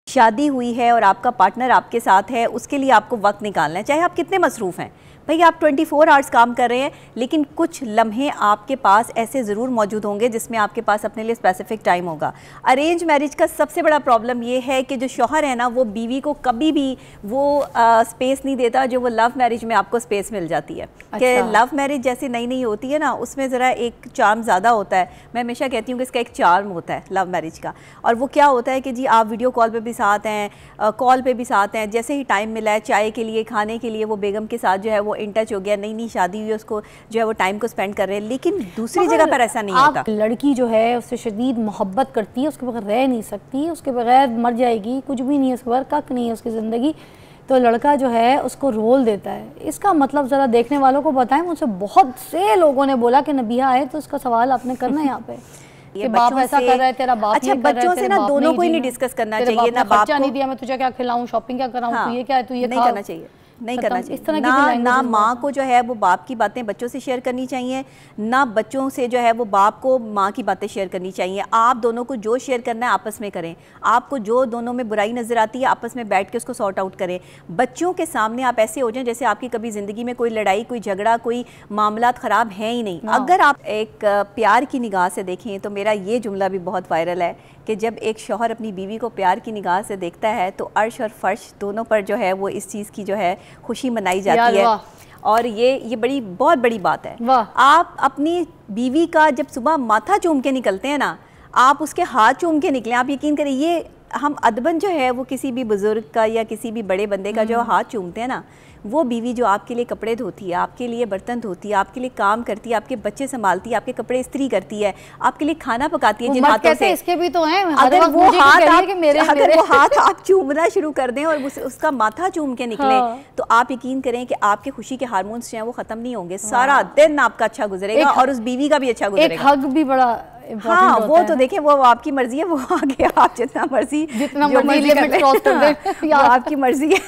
शादी हुई है और आपका पार्टनर आपके साथ है, उसके लिए आपको वक्त निकालना है, चाहे आप कितने मसरूफ़ हैं। भाई आप 24 आवर्स काम कर रहे हैं, लेकिन कुछ लम्हे आपके पास ऐसे ज़रूर मौजूद होंगे जिसमें आपके पास अपने लिए स्पेसिफिक टाइम होगा। अरेंज मैरिज का सबसे बड़ा प्रॉब्लम ये है कि जो शौहर है ना, वो बीवी को कभी भी वो स्पेस नहीं देता जो वो लव मैरिज में आपको स्पेस मिल जाती है। अच्छा। कि लव मैरिज जैसे नई नई होती है ना, उसमें ज़रा एक चार्म ज़्यादा होता है। मैं हमेशा कहती हूँ कि इसका एक चार्म होता है लव मैरिज का, और वो क्या होता है कि जी आप वीडियो कॉल पर भी साथ हैं, कॉल पर भी साथ हैं, जैसे ही टाइम मिला है चाय के लिए, खाने के लिए, वो बेगम के साथ जो है वो इन टच हो गया, नई नई शादी हुई, उसको जो है वो टाइम को स्पेंड कर रहे हैं। लेकिन दूसरी जगह पर ऐसा नहीं होता। लड़की जो है उससे शदीद मोहब्बत करती है, उसके बगैर रह नहीं सकती, उसके बगैर मर जाएगी, कुछ भी नहीं है उसके बगैर, कक नहीं है उसकी ज़िंदगी। तो लड़का जो है उसको रोल देता है। इसका मतलब ज़रा देखने वालों को बताएं। मुझसे बहुत से लोगों ने बोला कि नबिया आए तो उसका सवाल आपने करना है यहाँ पे ये बाप ऐसा कर रहा है, तेरा बाप अच्छा, बच्चों से ना दोनों को ही नहीं डिस्कस करना चाहिए ना, बाप नहीं दिया, मैं तुझे क्या खिलाऊं, शॉपिंग क्या कराऊं, तू ये क्या है, तू ये नहीं करना चाहिए, नहीं करना चाहिए। इस तरह ना माँ को जो है वो बाप की बातें बच्चों से शेयर करनी चाहिए, ना बच्चों से जो है वो बाप को माँ की बातें शेयर करनी चाहिए। आप दोनों को जो शेयर करना है आपस में करें। आपको जो दोनों में बुराई नज़र आती है आपस में बैठ के उसको सॉर्ट आउट करें। बच्चों के सामने आप ऐसे हो जाएं जैसे आपकी कभी ज़िंदगी में कोई लड़ाई, कोई झगड़ा, कोई मामला ख़राब है ही नहीं। अगर आप एक प्यार की निगाह से देखें तो मेरा ये जुमला भी बहुत वायरल है कि जब एक शौहर अपनी बीवी को प्यार की निगाह से देखता है तो अर्श और फर्श दोनों पर जो है वो इस चीज़ की जो है खुशी मनाई जाती है। और ये बहुत बड़ी बात है। आप अपनी बीवी का जब सुबह माथा चूम के निकलते हैं ना, आप उसके हाथ चूम के निकलें। आप यकीन करें, ये हम अदबन जो है वो किसी भी बुजुर्ग का या किसी भी बड़े बंदे का जो हाथ चूमते हैं ना, वो बीवी जो आपके लिए कपड़े धोती है, आपके लिए बर्तन धोती है, आपके लिए काम करती है, आपके बच्चे संभालती है, आपके कपड़े इस्त्री करती है, आपके लिए खाना पकाती है जिन हाथों से, इसके भी तो हैं। अगर वो हाथ आप चूमना शुरू कर दें और उसका माथा चूम के निकले तो आप यकीन करें कि आपके खुशी के हार्मोन्स जो हैं वो खत्म नहीं होंगे। सारा दिन आपका अच्छा गुजरेगा और उस बीवी का भी अच्छा गुजरेगा। एक हग भी बड़ा हाँ, वो तो देखें, वो आपकी मर्जी है, वो आगे आप जितना मर्जी वो आपकी मर्जी है।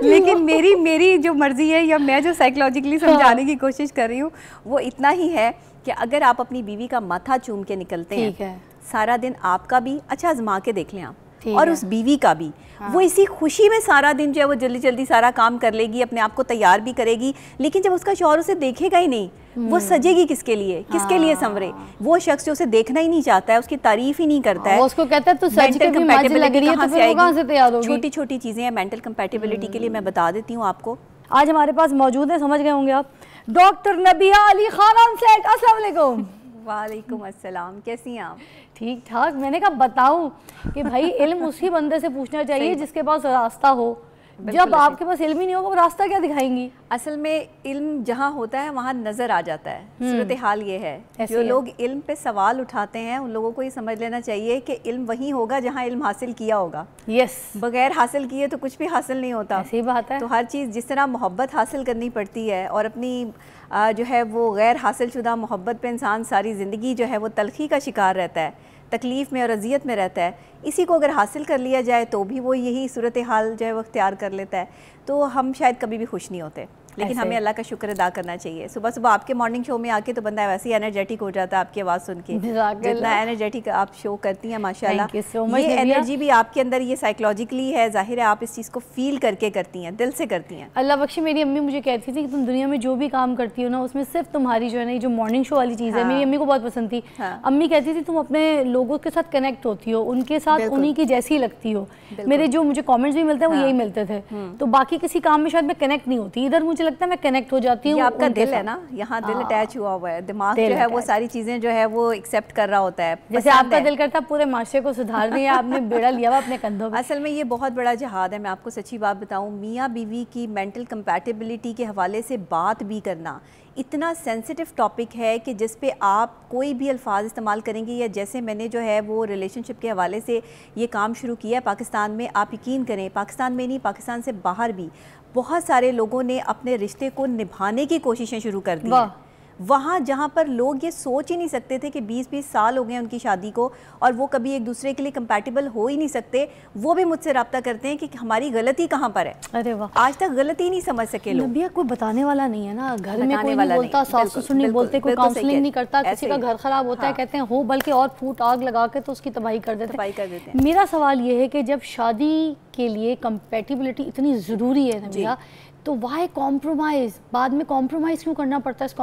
लेकिन मेरी जो मर्जी है या मैं जो साइकोलॉजिकली समझाने की कोशिश कर रही हूँ वो इतना ही है कि अगर आप अपनी बीवी का माथा चूम के निकलते हैं सारा दिन, आपका भी अच्छा आजमा के देख लें आप, और उस बीवी का भी। हाँ। वो इसी खुशी में सारा दिन जो है वो जल्दी जल्दी सारा काम कर लेगी, अपने आप को तैयार भी करेगी, लेकिन जब उसका शौहर उसे देखेगा ही नहीं, वो सजेगी किसके लिए, किसके लिए संवरे? वो शख्स जो उसे देखना ही नहीं चाहता है, उसकी तारीफ ही नहीं करता है, उसको कहता है तू सज के भी मज लग रही है, तो फिर वो कहां से तैयार होगी? छोटी छोटी चीजें हैं मेंटल कंपैटिबिलिटी के लिए, मैं बता देती हूँ आपको। आज हमारे पास मौजूद है, समझ गए होंगे आप, डॉक्टर नबिया अली खान सेठ। अस्सलाम वालेकुम। वालेकुम अस्सलाम, कैसी हैं आप? ठीक ठाक। मैंने कहा बताऊं कि भाई इल्म उसी बंदे से पूछना चाहिए जिसके पास रास्ता हो। जब आपके पास इल्म ही नहीं होगा वो रास्ता क्या दिखाएंगी? असल में इल्म जहाँ होता है वहाँ नज़र आ जाता है। सूरत हाल ये है, जो लोग इल्म पे सवाल उठाते हैं उन लोगों को ये समझ लेना चाहिए कि इल्म वहीं होगा जहाँ इल्म हासिल किया होगा। यस, बगैर हासिल किए तो कुछ भी हासिल नहीं होता। ऐसी बात है। तो हर चीज़ जिस तरह मोहब्बत हासिल करनी पड़ती है, और अपनी जो है वो गैर हासिल शुदा मोहब्बत पे इंसान सारी ज़िंदगी जो है वो तलखी का शिकार रहता है, तकलीफ़ में और अजियत में रहता है। इसी को अगर हासिल कर लिया जाए तो भी वो यही सूरत हाल जो है वो इख्तियार कर लेता है, तो हम शायद कभी भी खुश नहीं होते। लेकिन हमें अल्लाह का शुक्र अदा करना चाहिए। सुबह सुबह आपके मॉर्निंग शो में आके तो बंदा वैसे ही एनर्जेटिक हो जाता है आपकी आवाज़ सुन के, जितना एनर्जेटिक आप शो करती हैं माशाल्लाह। ये एनर्जी भी आपके अंदर, ये साइकोलॉजिकली है, जाहिर है आप इस चीज़ को फील करके करती हैं, दिल से करती हैं। अल्लाह बख्शी, मेरी अम्मी मुझे कहती थी कि तुम दुनिया में जो भी काम करती हो ना उसमें सिर्फ तुम्हारी जो है ना जो मॉर्निंग शो वाली चीज़ है, मेरी अम्मी को बहुत पसंद थी। अम्मी कहती थी तुम अपने लोगों के साथ कनेक्ट होती हो, उनके साथ उन्हीं की जैसी लगती हो। मेरे जो मुझे कमेंट्स भी मिलते हैं वो यही मिलते थे। तो बाकी किसी काम में शायद मैं कनेक्ट नहीं होती, इधर मुझे लगता है मैं कनेक्ट हो जाती हूँ। आपका दिल है ना, यहाँ दिल अटैच हुआ हुआ है, दिमाग जो है वो सारी चीजें जो है वो एक्सेप्ट कर रहा होता है। जैसे आपका दिल करता है पूरे माशरे को सुधार दिया, आपने बेड़ा लिया हुआ अपने कंधों पे। असल में ये बहुत बड़ा जहाद है। मैं आपको सच्ची बात बताऊं, मियाँ बीवी की मेंटल कंपैटिबिलिटी के हवाले से बात भी करना इतना सेंसिटिव टॉपिक है कि जिस पे आप कोई भी अल्फाज इस्तेमाल करेंगे, या जैसे मैंने जो है वो रिलेशनशिप के हवाले से ये काम शुरू किया है पाकिस्तान में, आप यकीन करें पाकिस्तान में नहीं, पाकिस्तान से बाहर भी बहुत सारे लोगों ने अपने रिश्ते को निभाने की कोशिशें शुरू कर दी हैं। वहाँ जहाँ पर लोग ये सोच ही नहीं सकते थे कि 20-20 साल हो गए उनकी शादी को और वो कभी एक दूसरे के लिए कंपैटिबल हो ही नहीं सकते, वो भी मुझसे रब्ता करते हैं कि हमारी गलती कहाँ पर है। अरे वाह, आज तक गलती नहीं समझ सके लोग। भैया कोई बताने वाला नहीं है ना, घर में कोई नहीं बोलता, सास ससुर नहीं बोलते, कोई काउंसलिंग नहीं करता, किसी का घर खराब होता है कहते हैं हो, बल्कि और फूट आग लगा के तो उसकी तबाही कर देते हैं। मेरा सवाल ये है कि जब शादी के लिए कंपैटिबिलिटी इतनी ज़रूरी है ना भैया, तो वाई कॉम्प्रोमाइज़, बाद में कॉम्प्रोमाइज़ क्यों करना पड़ता है इस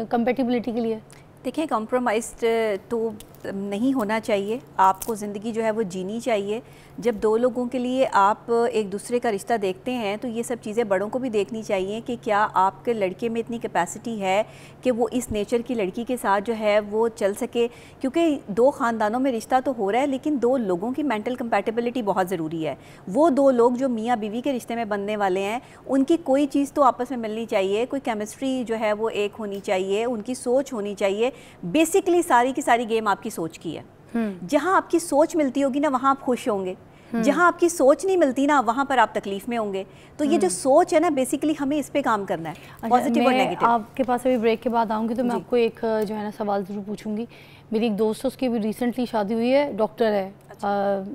कंपैटिबिलिटी के लिए? देखिए, कॉम्प्रोमाइज़ तो नहीं होना चाहिए, आपको ज़िंदगी जो है वो जीनी चाहिए। जब दो लोगों के लिए आप एक दूसरे का रिश्ता देखते हैं तो ये सब चीज़ें बड़ों को भी देखनी चाहिए कि क्या आपके लड़के में इतनी कैपेसिटी है कि वो इस नेचर की लड़की के साथ जो है वो चल सके, क्योंकि दो ख़ानदानों में रिश्ता तो हो रहा है लेकिन दो लोगों की मेंटल कंपैटिबिलिटी बहुत ज़रूरी है। वो दो लोग जो मियाँ बीवी के रिश्ते में बनने वाले हैं उनकी कोई चीज़ तो आपस में मिलनी चाहिए, कोई केमिस्ट्री जो है वो एक होनी चाहिए, उनकी सोच होनी चाहिए। बेसिकली सारी की सारी गेम आपकी सोच की है। जहां आपकी सोच मिलती होगी ना वहां आप खुश होंगे, जहां आपकी सोच नहीं मिलती ना वहां पर आप तकलीफ में होंगे। तो ये जो सोच है ना, बेसिकली हमें इस पे काम करना है, पॉजिटिव और नेगेटिव। आपके पास अभी ब्रेक के बाद आऊंगी तो मैं आपको एक जो है ना सवाल जरूर पूछूंगी। मेरी एक दोस्त है, उसकी अभी रिसेंटली शादी हुई है, डॉक्टर है।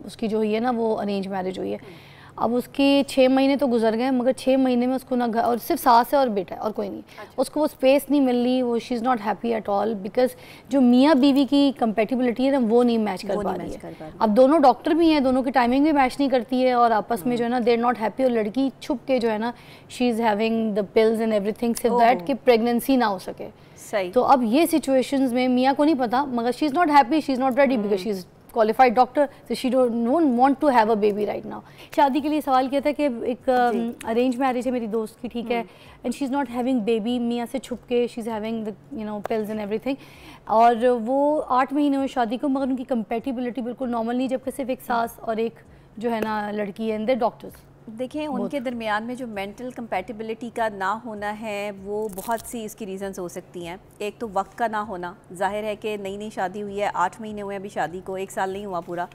उसकी जो हुई है ना वो अरेंज मैरिज हुई है। अब उसके 6 महीने तो गुजर गए, मगर 6 महीने में उसको ना घर, और सिर्फ सास है और बेटा है और कोई नहीं। उसको वो स्पेस नहीं मिल रही, वो she is not happy at all, because जो मियाँ बीवी की कंपेटिबिलिटी है ना वो नहीं मैच कर पा रही है। अब दोनों डॉक्टर भी हैं, दोनों की टाइमिंग भी मैच नहीं करती है और आपस में जो है ना दे आर नॉट हैप्पी। और लड़की छुप के जो है ना she is having the pills and everything so that कि प्रेगनेंसी ना हो सके। सही। तो अब ये सिचुएशंस में मियाँ को नहीं पता, मगर she is not happy, she is not ready because she is qualified doctor, so she don't want to have a baby right now। शादी के लिए सवाल किया था कि एक अरेंज मैरिज है मेरी दोस्त की, ठीक है, and she is not having baby, मियाँ से छुप के she is having the pills and everything. और वो 8 महीने हुए शादी को, मगर उनकी कंपेटिबिलिटी बिल्कुल नॉर्मल नहीं, जबकि सिर्फ एक सास और एक जो है ना लड़की है, एंड दे डॉक्टर्स। देखिए, उनके दरमियान में जो मेंटल कंपैटिबिलिटी का ना होना है वो बहुत सी इसकी रीज़न्स हो सकती हैं। एक तो वक्त का ना होना, जाहिर है कि नई नई शादी हुई है, 8 महीने हुए अभी शादी को, 1 साल नहीं हुआ पूरा,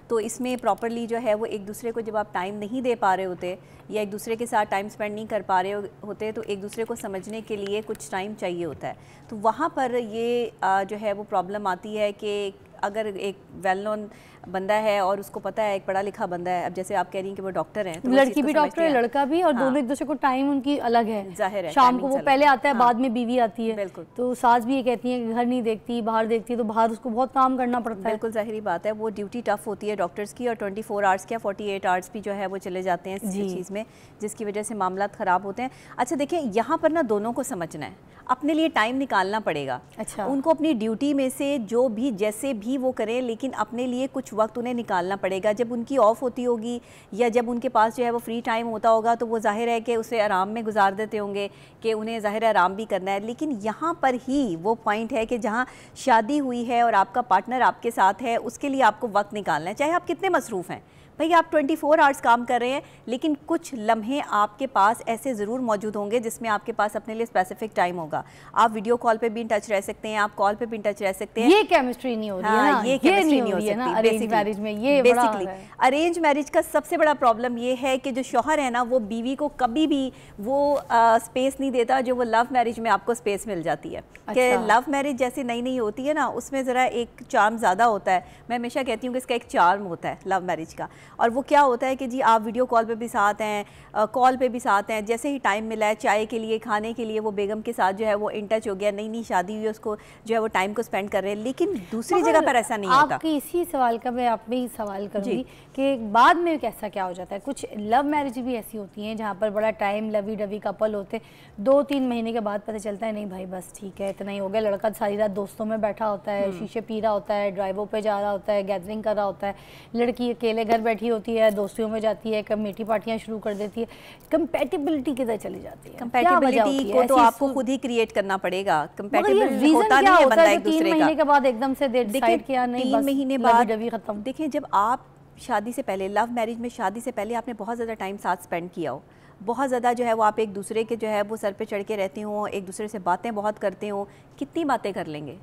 तो इसमें प्रॉपरली जो है वो एक दूसरे को जब आप टाइम नहीं दे पा रहे होते या एक दूसरे के साथ टाइम स्पेंड नहीं कर पा रहे होते तो एक दूसरे को समझने के लिए कुछ टाइम चाहिए होता है। तो वहाँ पर ये जो है वो प्रॉब्लम आती है कि अगर एक वेल नोन बंदा है और उसको पता है एक पढ़ा लिखा बंदा है, अब जैसे आप कह रही हैं कि वो डॉक्टर हैं, तो लड़की भी डॉक्टर है लड़का भी, और दोनों एक दूसरे को टाइम उनकी अलग है, जाहिर है शाम को वो पहले आता है, बाद में बीवी आती है। बिल्कुल। तो सास भी ये कहती है कि घर नहीं देखती, बाहर देखती है, तो बाहर उसको बहुत काम करना पड़ता है। बिल्कुल जाहिर बात है, वो ड्यूटी टफ होती है डॉक्टर्स की, और 24 आवर्स क्या 48 आवर्स भी जो है वो चले जाते हैं इस चीज़ में, जिसकी वजह से मामला ख़राब होते हैं। अच्छा देखिए, यहाँ पर ना दोनों को समझना है, अपने लिए टाइम निकालना पड़ेगा। अच्छा। उनको अपनी ड्यूटी में से जो भी जैसे भी वो करें, लेकिन अपने लिए कुछ वक्त उन्हें निकालना पड़ेगा। जब उनकी ऑफ होती होगी या जब उनके पास जो है वो फ्री टाइम होता होगा तो वो जाहिर है कि उसे आराम में गुजार देते होंगे कि उन्हें जाहिर है आराम भी करना है। लेकिन यहाँ पर ही वो पॉइंट है कि जहाँ शादी हुई है और आपका पार्टनर आपके साथ है, उसके लिए आपको वक्त निकालना है, चाहे आप कितने मसरूफ़ हैं। भाई आप 24 आवर्स काम कर रहे हैं, लेकिन कुछ लम्हे आपके पास ऐसे ज़रूर मौजूद होंगे जिसमें आपके पास अपने लिए स्पेसिफिक टाइम होगा। आप वीडियो कॉल पे भी इन टच रह सकते हैं, आप कॉल पे भी इन टच रह सकते हैं। ये केमिस्ट्री नहीं हो रही है ना, ये केमिस्ट्री नहीं हो सकती अरेंज मैरिज में। ये बेसिकली अरेंज मैरिज का सबसे बड़ा प्रॉब्लम ये है कि जो शौहर है ना वो बीवी को कभी भी वो स्पेस नहीं देता जो वो लव मैरिज में आपको स्पेस मिल जाती है। कि लव मैरिज जैसे नई नई होती है ना, उसमें ज़रा एक चार्म ज़्यादा होता है। मैं हमेशा कहती हूँ कि इसका एक चार्म होता है लव मैरिज का, और वो क्या होता है कि जी आप वीडियो कॉल पे भी साथ हैं, कॉल पे भी साथ हैं, जैसे ही टाइम मिला है चाय के लिए, खाने के लिए, वो बेगम के साथ जो है वो इन टच हो गया, नई नई शादी हुई है, उसको जो है वो टाइम को स्पेंड कर रहे हैं। लेकिन दूसरी जगह पर ऐसा नहीं होता। आपकी इसी सवाल का मैं आप में ही सवाल करूँगी कि बाद में कैसा क्या हो जाता है। कुछ लव मैरिज भी ऐसी होती हैं जहाँ पर बड़ा टाइम लवी डवी कपल होते हैं, 2-3 महीने के बाद पता चलता है नहीं भाई बस ठीक है इतना ही हो गया। लड़का सारी रात दोस्तों में बैठा होता है, शीशे पी रहा होता है, ड्राइवों पे जा रहा होता है, गैदरिंग कर रहा होता है, लड़की अकेले घर बैठी होती है, दोस्तियों में जाती है, कमेटी पार्टियां शुरू कर देती है। कंपैटिबिलिटी किधर चली जाती है? कंपैटिबिलिटी को तो आपको खुद ही क्रिएट करना पड़ेगा। कंपैटिबिलिटी होता नहीं है बंदा एक दूसरे का। 3 महीने के बाद एकदम से डिसाइड किया नहीं, 3 महीने बाद खत्म। देखिए, जब आप शादी से पहले, लव मैरिज में शादी से पहले आपने बहुत ज़्यादा टाइम साथ स्पेंड किया हो, बहुत ज़्यादा जो है वो आप एक दूसरे के जो है वो सर पे चढ़ के रहते हो, एक दूसरे से बातें बहुत करते हो, कितनी बातें कर लेंगे,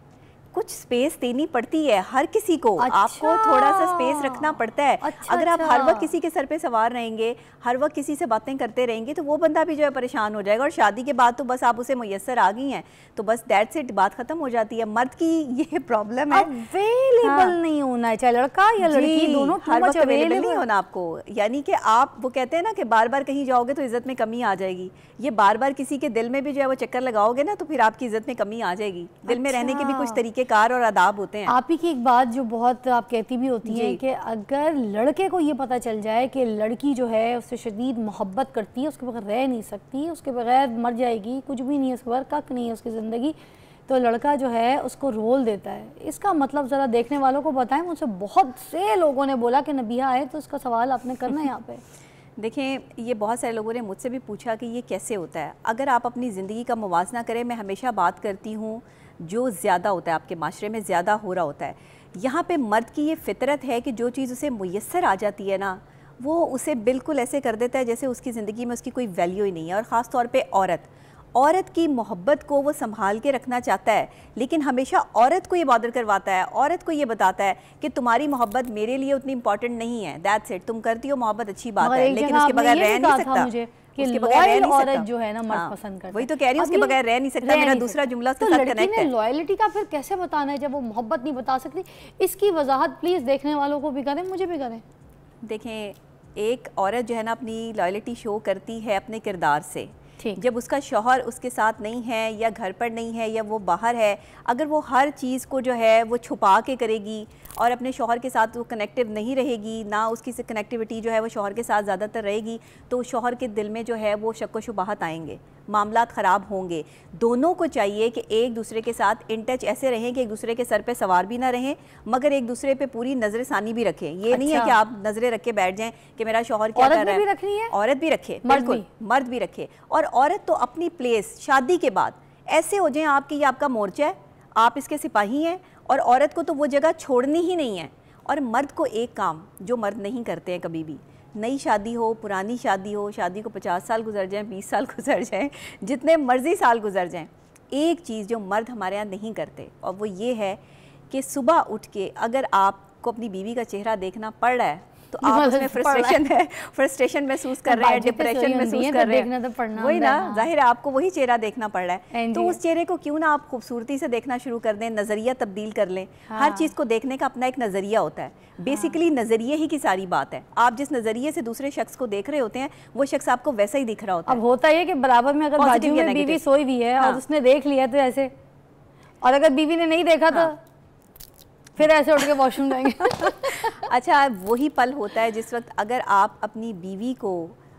कुछ स्पेस देनी पड़ती है हर किसी को। अच्छा, आपको थोड़ा सा स्पेस रखना पड़ता है। अच्छा, अगर आप हर वक्त किसी के सर पे सवार रहेंगे, हर वक्त किसी से बातें करते रहेंगे, तो वो बंदा भी जो है परेशान हो जाएगा। और शादी के बाद तो बस आप उसे मुयस्सर आ गई हैं तो बस दैट्स इट, बात खत्म हो जाती है। मर्द की ये प्रॉब्लम है, अवेलेबल नहीं होना है, चाहे लड़का या लड़की दोनों, हर वक्त अवेलेबल नहीं होना आपको। यानी कि आप, वो कहते हैं ना कि बार बार कहीं जाओगे तो इज्जत में कमी आ जाएगी। ये बार बार किसी के दिल में भी जो है वो चक्कर लगाओगे ना तो फिर आपकी इज्जत में कमी आ जाएगी। दिल में रहने के भी कुछ तरीके कार और आदाब होते हैं। आप ही की एक बात जो बहुत आप कहती भी होती है कि अगर लड़के को ये पता चल जाए कि लड़की जो है उससे शदीद मोहब्बत करती है, उसके बगैर रह नहीं सकती, उसके बगैर मर जाएगी, कुछ भी नहीं है उसके बगैर, कक नहीं है उसकी ज़िंदगी, तो लड़का जो है उसको रोल देता है। इसका मतलब ज़रा देखने वालों को बताएं। मुझसे बहुत से लोगों ने बोला कि नबिया आए तो इसका सवाल आपने करना है यहाँ पे। देखें, ये बहुत सारे लोगों ने मुझसे भी पूछा कि ये कैसे होता है। अगर आप अपनी ज़िंदगी का मुवाजना करें, मैं हमेशा बात करती हूँ जो ज़्यादा होता है आपके माशरे में ज़्यादा हो रहा होता है। यहाँ पे मर्द की ये फितरत है कि जो चीज़ उसे मुयस्सर आ जाती है ना, वो उसे बिल्कुल ऐसे कर देता है जैसे उसकी ज़िंदगी में उसकी कोई वैल्यू ही नहीं है। और ख़ास तौर पे औरत की मोहब्बत को वो संभाल के रखना चाहता है, लेकिन हमेशा औरत को ये बॉदर करवाता है, औरत को ये बताता है कि तुम्हारी मोहब्बत मेरे लिए उतनी इंपॉर्टेंट नहीं है। दैट्स इट, तुम करती हो मोहब्बत अच्छी बात है, लेकिन उसके बगैर रह नहीं सकता। उसके बगैर रह नहीं सकता। जो है ना मर्द पसंद करता है, वही तो कह रही हूँ, उसके बगैर रह नहीं सकता। मेरा दूसरा जुमला उसके साथ कनेक्ट है। लॉयल्टी का फिर कैसे बताना है जब वो मोहब्बत नहीं बता सकती? इसकी वजाहत प्लीज देखने वालों को भी करें, मुझे भी करें। देखें, एक औरत जो है ना अपनी लॉयल्टी शो करती है अपने किरदार से। जब उसका शौहर उसके साथ नहीं है या घर पर नहीं है या वो बाहर है, अगर वो हर चीज़ को जो है वो छुपा के करेगी और अपने शौहर के साथ वो कनेक्टिव नहीं रहेगी, ना उसकी कनेक्टिविटी जो है वो शौहर के साथ ज़्यादातर रहेगी, तो शौहर के दिल में जो है वो शक व शुबहात आएंगे, मामलात ख़राब होंगे। दोनों को चाहिए कि एक दूसरे के साथ इन टच ऐसे रहें कि एक दूसरे के सर पे सवार भी ना रहें, मगर एक दूसरे पे पूरी नज़र सानी भी रखें। ये नहीं है कि आप नज़रें रख के बैठ जाएं कि मेरा शौहर क्या कर रहा है। औरत भी रखे, बिल्कुल मर्द भी रखे। और औरत तो अपनी प्लेस शादी के बाद ऐसे हो जाए आपकी, ये आपका मोर्चा है, आप इसके सिपाही हैं, और औरत को तो वो जगह छोड़नी ही नहीं है। और मर्द को एक काम जो मर्द नहीं करते हैं कभी भी, नई शादी हो, पुरानी शादी हो, शादी को 50 साल गुजर जाएं, 20 साल गुजर जाएं, जितने मर्जी साल गुजर जाएं, एक चीज़ जो मर्द हमारे यहाँ नहीं करते, और वो ये है कि सुबह उठ के अगर आपको अपनी बीवी का चेहरा देखना पड़ रहा है तो आप उसमें फ्रस्ट्रेशन महसूस कर रहे हैं, डिप्रेशन महसूस कर रहे हैं, वही ना, जाहिर है आपको वही चेहरा देखना पड़ रहा है। तो उस चेहरे को क्यों ना आप खूबसूरती से देखना शुरू कर दें, नज़रिया तब्दील कर लें। हर चीज़ को देखने का अपना एक नज़रिया होता है। बेसिकली नज़रिए ही की सारी बात है। आप जिस नज़रिए से दूसरे शख्स को देख रहे होते हैं वो शख्स आपको वैसा ही दिख रहा होता है। अब होता है कि बराबर में अगर बाजू में बीवी सोई हुई है और उसने देख लिया तो ऐसे, और अगर बीवी ने नहीं देखा तो फिर ऐसे उठ के वॉशरूम जाएंगे। अच्छा, वही पल होता है जिस वक्त अगर आप अपनी बीवी को